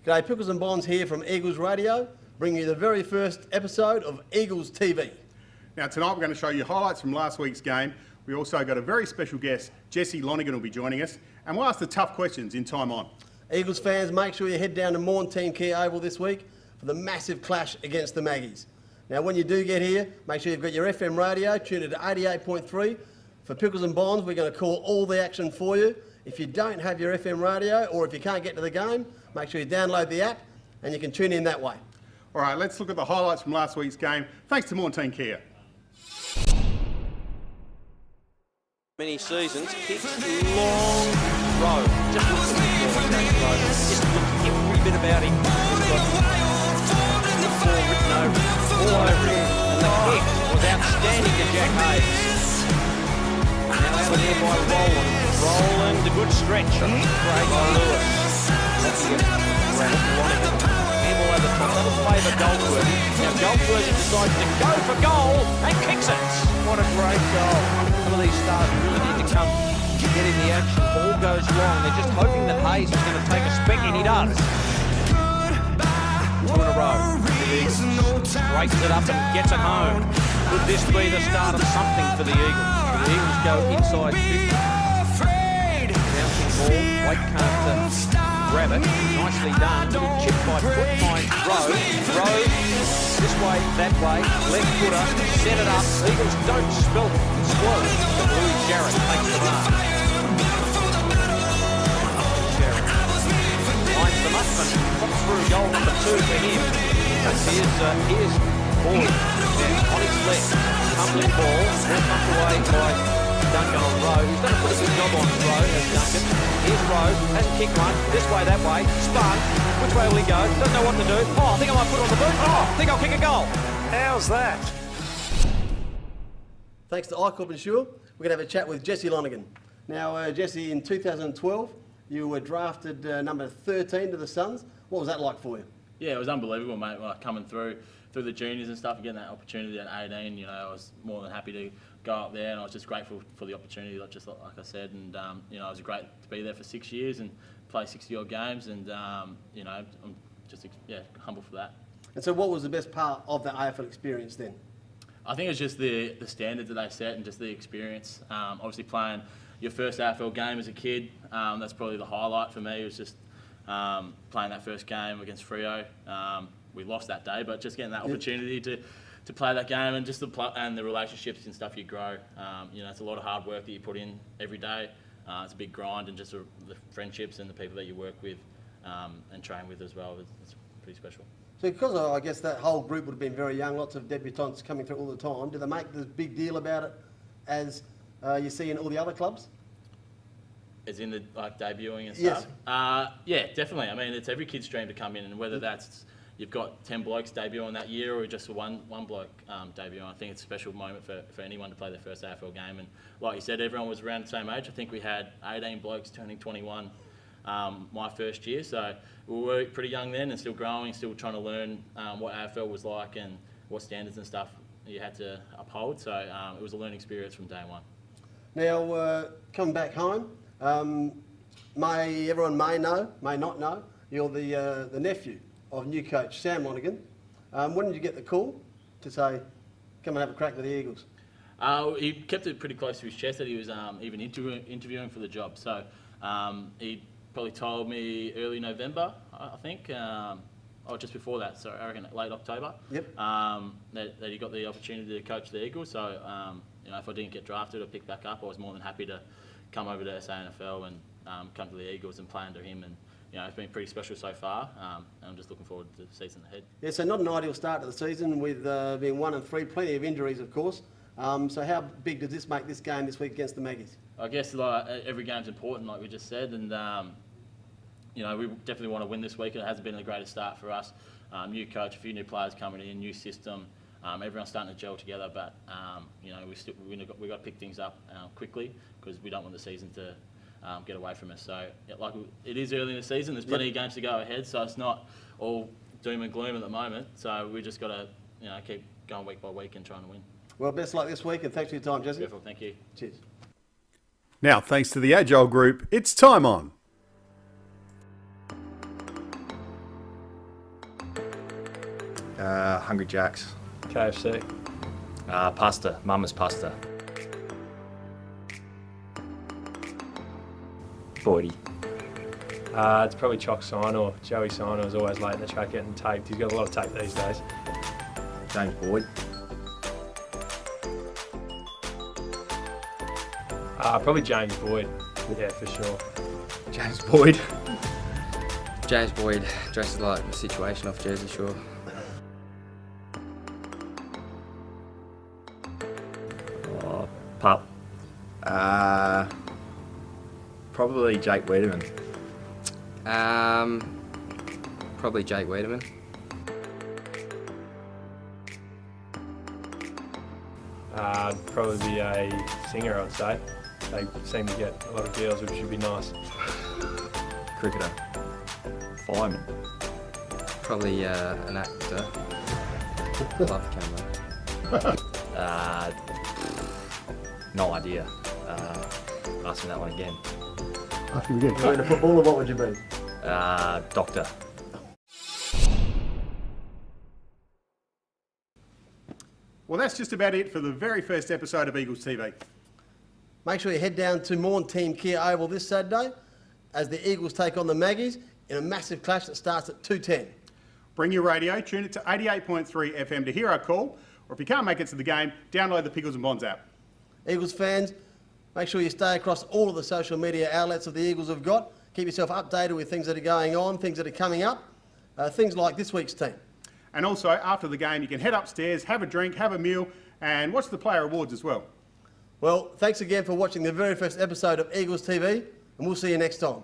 G'day, Pickles and Bonz here from Eagles Radio, bringing you the very first episode of Eagles TV. Now tonight we're going to show you highlights from last week's game. We also got a very special guest, Jesse Lonergan will be joining us, and we'll ask the tough questions in time on. Eagles fans, make sure you head down to Morn Team Key Oval this week for the massive clash against the Maggies. Now when you do get here, make sure you've got your FM radio, tune it to 88.3. For Pickles and Bonz, we're going to call all the action for you. If you don't have your FM radio, or if you can't get to the game, make sure you download the app and you can tune in that way. All right, let's look at the highlights from last week's game. Thanks to Morn Kia. Many seasons, kicked long road. Just look at the road. Just look every bit about him. He's got ball written over him, all over him. And the kick was outstanding to Jack Hayes. Now out of there by Roland. Roland, the good stretch. Great by Lewis. Looking at Lonergan. Handball over the top. That'll favour Goldsworthy. Now Goldsworthy decides to go for goal and kicks it. What a great goal. Some of these stars really need to come get in the action. Ball goes long. They're just hoping that Hayes is going to take a spec, and he does. Two in a row. Breaks it up and gets it home. Could this be the start of something for the Eagles? The Eagles go inside 50. Bouncing ball. White can't grab it. Nicely done. Little chip by foot by Rowe. Rowe this way, that way. Left footer. Set it up. Eagles don't spell squad. But Louis Jarrett takes the mark. Jarrett lines them up and pops through goal number 2 for him. Here's Boyd on his left. Tumbling ball. All pumped away by Duncan on Rowe. He's done a pretty good job on Rowe as Duncan. Here's Rowe. Hasn't kicked one. This way, that way. Spun. Which way will he go? Doesn't know what to do. Oh, I think I might put it on the boot. Oh, I think I'll kick a goal. How's that? Thanks to iCorp Insure, we're going to have a chat with Jesse Lonergan. Now, Jesse, in 2012, you were drafted number 13 to the Suns. What was that like for you? Yeah, it was unbelievable, mate. Like, coming through the juniors and stuff, and getting that opportunity at 18, you know, I was more than happy to go up there, and I was just grateful for the opportunity, like I said, and you know, it was great to be there for 6 years and play 60-odd games, and you know, I'm just humble for that. And so, what was the best part of the AFL experience then? I think it's just the standards that they set and just the experience. Obviously, playing your first AFL game as a kid, that's probably the highlight for me. It was just playing that first game against Freo. We lost that day, but just getting that opportunity to play that game and just and the relationships and stuff you grow. You know, it's a lot of hard work that you put in every day. It's a big grind, and just the friendships and the people that you work with and train with as well. It's pretty special. So because I guess that whole group would have been very young, lots of debutants coming through all the time, do they make this big deal about it as you see in all the other clubs? As in the debuting and yes. stuff? Yeah, definitely. I mean, it's every kid's dream to come in, and whether that's you've got 10 blokes debuting that year or just one bloke debuting. I think it's a special moment for anyone to play their first AFL game. And like you said, everyone was around the same age. I think we had 18 blokes turning 21 my first year. So we were pretty young then and still growing, still trying to learn what AFL was like and what standards and stuff you had to uphold. So it was a learning experience from day one. Now, coming back home, everyone may know, may not know, you're the nephew of new coach Sam Lonergan. When did you get the call to say, come and have a crack with the Eagles? He kept it pretty close to his chest that he was even interviewing for the job. So he probably told me early November, I think, or just before that, so I reckon late October, yep. That he got the opportunity to coach the Eagles. So you know, if I didn't get drafted or picked back up, I was more than happy to come over to SANFL and come to the Eagles and play under him. And you know, it's been pretty special so far, and I'm just looking forward to the season ahead. Yeah, so not an ideal start to the season with being 1-3, plenty of injuries, of course. So how big does this make this game this week against the Maggies? I guess like, every game's important, like we just said, and you know, we definitely want to win this week. It hasn't been the greatest start for us. New coach, a few new players coming in, new system. Everyone's starting to gel together, but you know, we got to pick things up quickly because we don't want the season to get away from us. So, like, it is early in the season. There's plenty of games to go ahead, so it's not all doom and gloom at the moment. So we just got to, you know, keep going week by week and trying to win. Well, best of luck this week, and thanks for your time, Jesse. Beautiful, thank you. Cheers. Now, thanks to the Agile Group, it's time on. Hungry Jacks. KFC. Pasta, Mama's pasta. Boydie. It's probably Choc Sign, Joey Sign is always late in the track getting taped. He's got a lot of tape these days. James Boyd. Probably James Boyd. Yeah, for sure. James Boyd. James Boyd dresses like the situation off Jersey Shore. Pup. Probably Jake Wiedemann. Probably Jake Wiedemann. Probably be a singer, I'd say. They seem to get a lot of girls, which should be nice. Cricketer. Fireman. Probably an actor. Love camera. No idea. Ask me that one again. Ask him again. If you were in a footballer, what would you be? Doctor. Well, that's just about it for the very first episode of Eagles TV. Make sure you head down to Morn Team Kia Oval this Saturday as the Eagles take on the Maggies in a massive clash that starts at 2:10. Bring your radio, tune it to 88.3 FM to hear our call, or if you can't make it to the game, download the Pickles Bonz app. Eagles fans, make sure you stay across all of the social media outlets that the Eagles have got. Keep yourself updated with things that are going on, things that are coming up, things like this week's team. And also, after the game, you can head upstairs, have a drink, have a meal, and watch the player awards as well. Well, thanks again for watching the very first episode of Eagles TV, and we'll see you next time.